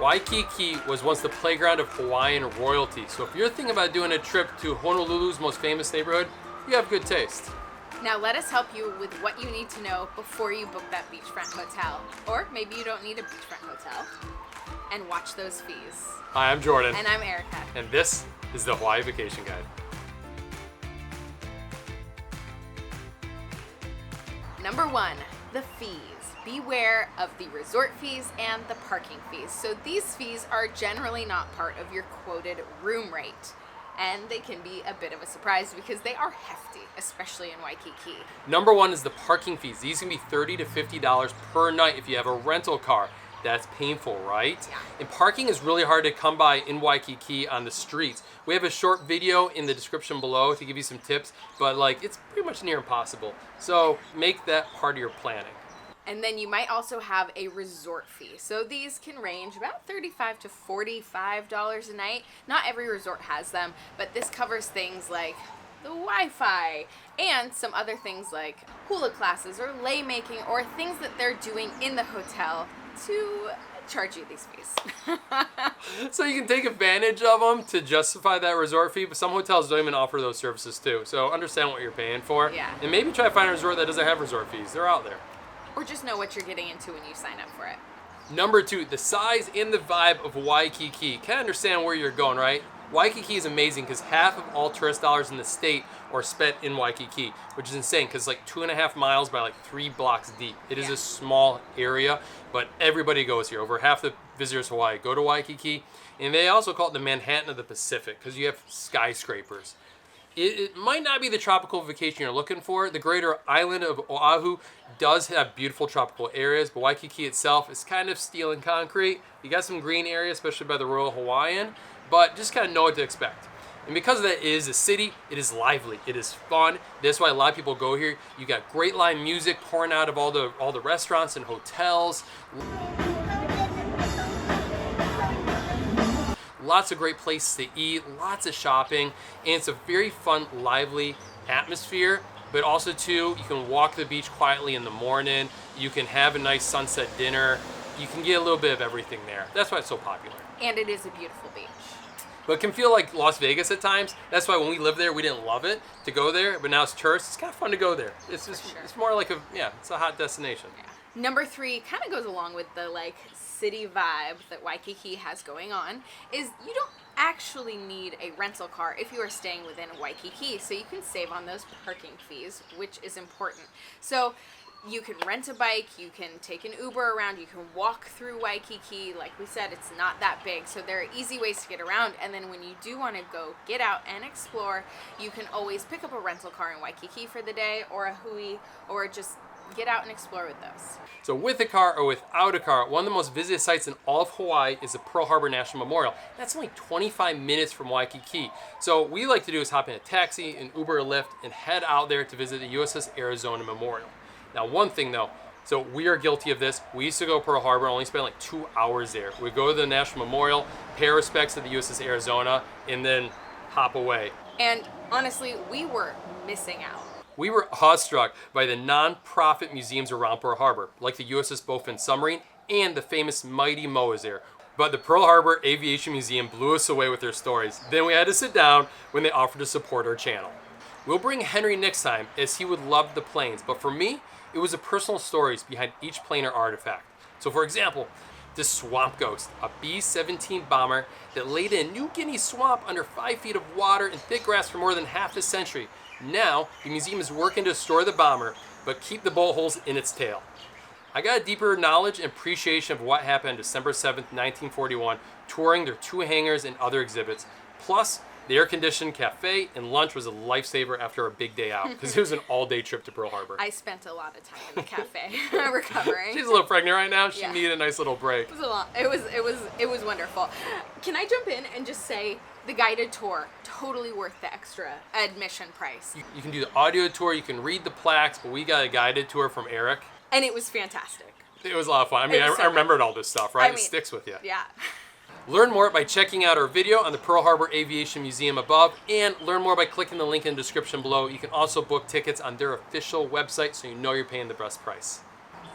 Waikiki was once the playground of Hawaiian royalty. So if you're thinking about doing a trip to Honolulu's most famous neighborhood, you have good taste. Now let us help you with what you need to know before you book that beachfront hotel. Or maybe you don't need a beachfront hotel. And watch those fees. Hi, I'm Jordan. And I'm Erica. And this is the Hawaii Vacation Guide. Number 1, the fees. Beware of the resort fees and the parking fees. So these fees are generally not part of your quoted room rate. And they can be a bit of a surprise because they are hefty, especially in Waikiki. Number 1 is the parking fees. These can be $30 to $50 per night if you have a rental car. That's painful, right? Yeah. And parking is really hard to come by in Waikiki on the streets. We have a short video in the description below to give you some tips, but it's pretty much near impossible. So make that part of your planning. And then you might also have a resort fee. So these can range about $35 to $45 a night. Not every resort has them, but this covers things like the Wi-Fi and some other things like hula classes or lei making or things that they're doing in the hotel to charge you these fees. So you can take advantage of them to justify that resort fee, but some hotels don't even offer those services too. So understand what you're paying for. Yeah. And maybe try to find a resort that doesn't have resort fees. They're out there. Or just know what you're getting into when you sign up for it. Number 2, the size and the vibe of Waikiki. Can't understand where you're going, right? Waikiki is amazing because half of all tourist dollars in the state are spent in Waikiki, which is insane because it's 2.5 miles by 3 blocks deep. It is a small area, but everybody goes here. Over half the visitors to Hawaii go to Waikiki, and they also call it the Manhattan of the Pacific because you have skyscrapers. It might not be the tropical vacation you're looking for. The greater island of Oahu does have beautiful tropical areas, but Waikiki itself is kind of steel and concrete. You got some green areas, especially by the Royal Hawaiian, but just kind of know what to expect. And because of that, it is a city, it is lively, it is fun. That's why a lot of people go here. You got great live music pouring out of all the restaurants and hotels. Lots of great places to eat, lots of shopping, and it's a very fun, lively atmosphere. But also too, you can walk the beach quietly in the morning. You can have a nice sunset dinner. You can get a little bit of everything there. That's why it's so popular. And it is a beautiful beach. But it can feel like Las Vegas at times. That's why when we lived there, we didn't love it to go there. But now as tourists, it's kind of fun to go there. It's just, it's more like it's a hot destination. Yeah. Number 3 kind of goes along with the city vibe that Waikiki has going on, is you don't actually need a rental car if you are staying within Waikiki, so you can save on those parking fees, which is important. So you can rent a bike, you can take an Uber around, you can walk through Waikiki. Like we said, it's not that big, so there are easy ways to get around. And then when you do want to go get out and explore, you can always pick up a rental car in Waikiki for the day, or a hui, or just get out and explore with those. So with a car or without a car, one of the most visited sites in all of Hawaii is the Pearl Harbor National Memorial. That's only 25 minutes from Waikiki. So what we like to do is hop in a taxi, an Uber or Lyft, and head out there to visit the USS Arizona Memorial. Now one thing though, so we are guilty of this. We used to go to Pearl Harbor, only spend 2 hours there. We go to the National Memorial, pay our respects to the USS Arizona, and then hop away. And honestly, we were missing out. We were awestruck by the non-profit museums around Pearl Harbor, like the USS Bowfin submarine and the famous Mighty Mo is there. But the Pearl Harbor Aviation Museum blew us away with their stories. Then we had to sit down when they offered to support our channel. We'll bring Henry next time, as he would love the planes, but for me, it was the personal stories behind each plane or artifact. So for example, the Swamp Ghost, a B-17 bomber that laid in a New Guinea swamp under 5 feet of water and thick grass for more than half a century. Now, the museum is working to restore the bomber, but keep the bullet holes in its tail. I got a deeper knowledge and appreciation of what happened December 7th, 1941, touring their 2 hangars and other exhibits. Plus, the air-conditioned cafe and lunch was a lifesaver after a big day out, because it was an all-day trip to Pearl Harbor. I spent a lot of time in the cafe recovering. She's a little pregnant right now. She needed a nice little break. It was a lot. It was wonderful. Can I jump in and just say the guided tour, totally worth the extra admission price. You can do the audio tour, you can read the plaques, but we got a guided tour from Eric. And it was fantastic. It was a lot of fun. I mean, I remembered all this stuff, right? It sticks with you. Yeah. Learn more by checking out our video on the Pearl Harbor Aviation Museum above, and learn more by clicking the link in the description below. You can also book tickets on their official website so you know you're paying the best price.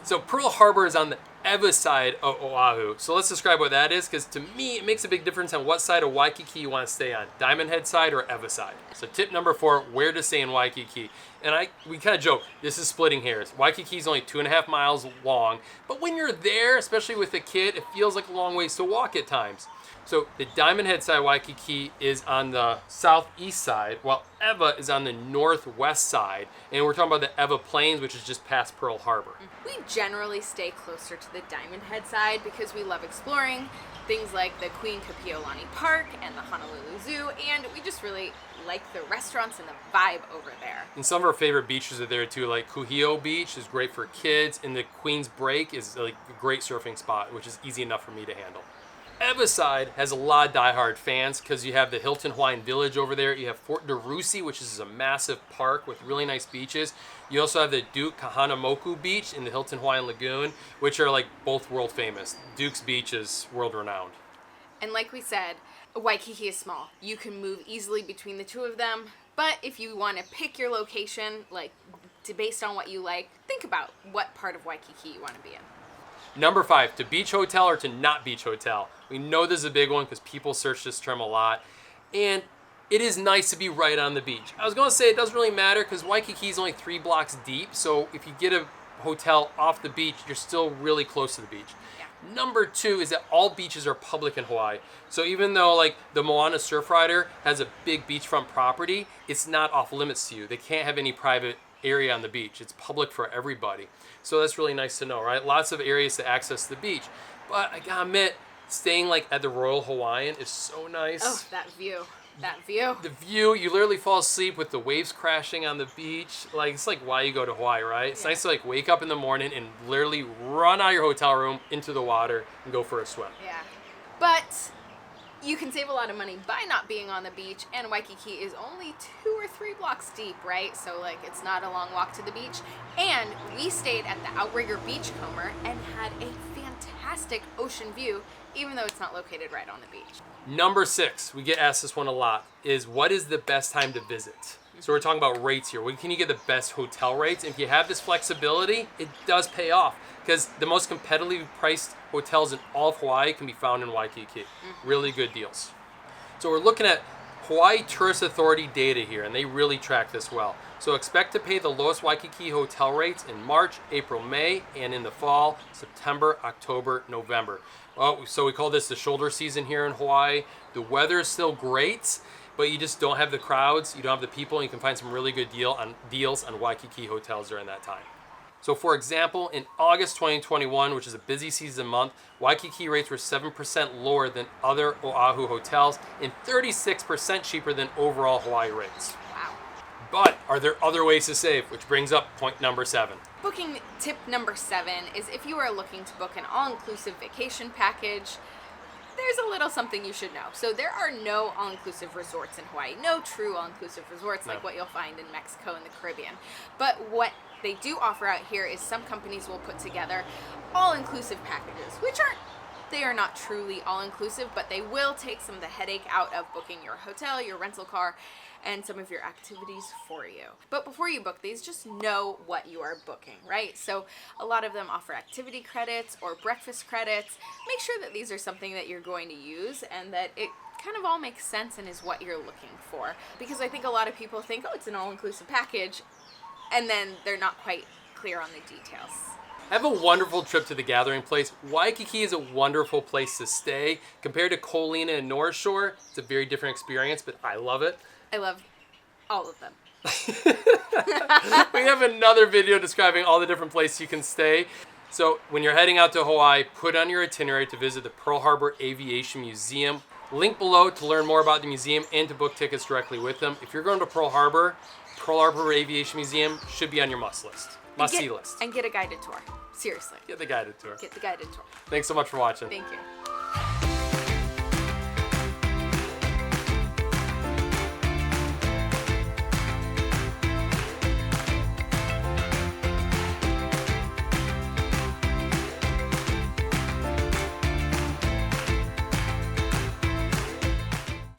So Pearl Harbor is on the Ewa side of Oahu. So let's describe what that is, because to me, it makes a big difference on what side of Waikiki you want to stay on, Diamond Head side or Ewa side. So tip number 4, where to stay in Waikiki. And we kind of joke, this is splitting hairs. Waikiki is only 2.5 miles long, but when you're there, especially with a kid, it feels like a long ways to walk at times. So the Diamond Head side of Waikiki is on the southeast side, while Ewa is on the northwest side. And we're talking about the Ewa Plains, which is just past Pearl Harbor. We generally stay closer to the Diamond Head side because we love exploring things like the Queen Kapiolani Park and the Honolulu Zoo, and we just really like the restaurants and the vibe over there. And some of our favorite beaches are there too, like Kuhio Beach is great for kids, and the Queen's Break is like a great surfing spot, which is easy enough for me to handle. Ewa side has a lot of diehard fans because you have the Hilton Hawaiian Village over there. You have Fort DeRusi, which is a massive park with really nice beaches. You also have the Duke Kahanamoku Beach in the Hilton Hawaiian Lagoon, which are like both world famous. Duke's Beach is world renowned. And like we said, Waikiki is small. You can move easily between the two of them, but if you want to pick your location, based on what you like, think about what part of Waikiki you want to be in. Number 5, to beach hotel or to not beach hotel. We know this is a big one because people search this term a lot. And it is nice to be right on the beach. I was going to say it doesn't really matter because Waikiki is only 3 blocks deep. So if you get a hotel off the beach, you're still really close to the beach. Yeah. Number 2 is that all beaches are public in Hawaii. So even though like the Moana Surf Rider has a big beachfront property, it's not off limits to you. They can't have any private area on the beach. It's public for everybody. So that's really nice to know, right? Lots of areas to access the beach. But I gotta admit, staying like at the Royal Hawaiian is so nice. Oh, that view. That view. The view, you literally fall asleep with the waves crashing on the beach. Like, it's like why you go to Hawaii, right? It's nice to like wake up in the morning and literally run out of your hotel room into the water and go for a swim. Yeah. But you can save a lot of money by not being on the beach, and Waikiki is only 2 or 3 blocks deep, right? So like it's not a long walk to the beach. And we stayed at the Outrigger Beachcomber and had a fantastic ocean view, even though it's not located right on the beach. Number 6, we get asked this one a lot, is what is the best time to visit? So we're talking about rates here. When can you get the best hotel rates? And if you have this flexibility, it does pay off because the most competitively priced hotels in all of Hawaii can be found in Waikiki. Really good deals. So we're looking at Hawaii Tourist Authority data here, and they really track this well. So expect to pay the lowest Waikiki hotel rates in March, April, May, and in the fall, September, October, November. So we call this the shoulder season here in Hawaii. The weather is still great, but you just don't have the crowds, you don't have the people, and you can find some really good deals on Waikiki hotels during that time. So for example, in August 2021, which is a busy season month, Waikiki rates were 7% lower than other Oahu hotels and 36% cheaper than overall Hawaii rates. Wow. But are there other ways to save? Which brings up point number 7. Booking tip number 7 is if you are looking to book an all-inclusive vacation package, there's a little something you should know. So there are no all-inclusive resorts in Hawaii. No true all-inclusive resorts like what you'll find in Mexico and the Caribbean. But what they do offer out here is some companies will put together all-inclusive packages, which they are not truly all-inclusive, but they will take some of the headache out of booking your hotel, your rental car, and some of your activities for you. But before you book these, just know what you are booking, right? So a lot of them offer activity credits or breakfast credits. Make sure that these are something that you're going to use and that it kind of all makes sense and is what you're looking for. Because I think a lot of people think, oh, it's an all-inclusive package, and then they're not quite clear on the details. Have a wonderful trip to the Gathering Place. Waikiki is a wonderful place to stay. Compared to Ko Olina and North Shore, it's a very different experience, but I love it. I love all of them. We have another video describing all the different places you can stay. So when you're heading out to Hawaii, put on your itinerary to visit the Pearl Harbor Aviation Museum. Link below to learn more about the museum and to book tickets directly with them. If you're going to Pearl Harbor Aviation Museum should be on your must-see list. And get a guided tour. Seriously. Get the guided tour. Get the guided tour. Thanks so much for watching. Thank you.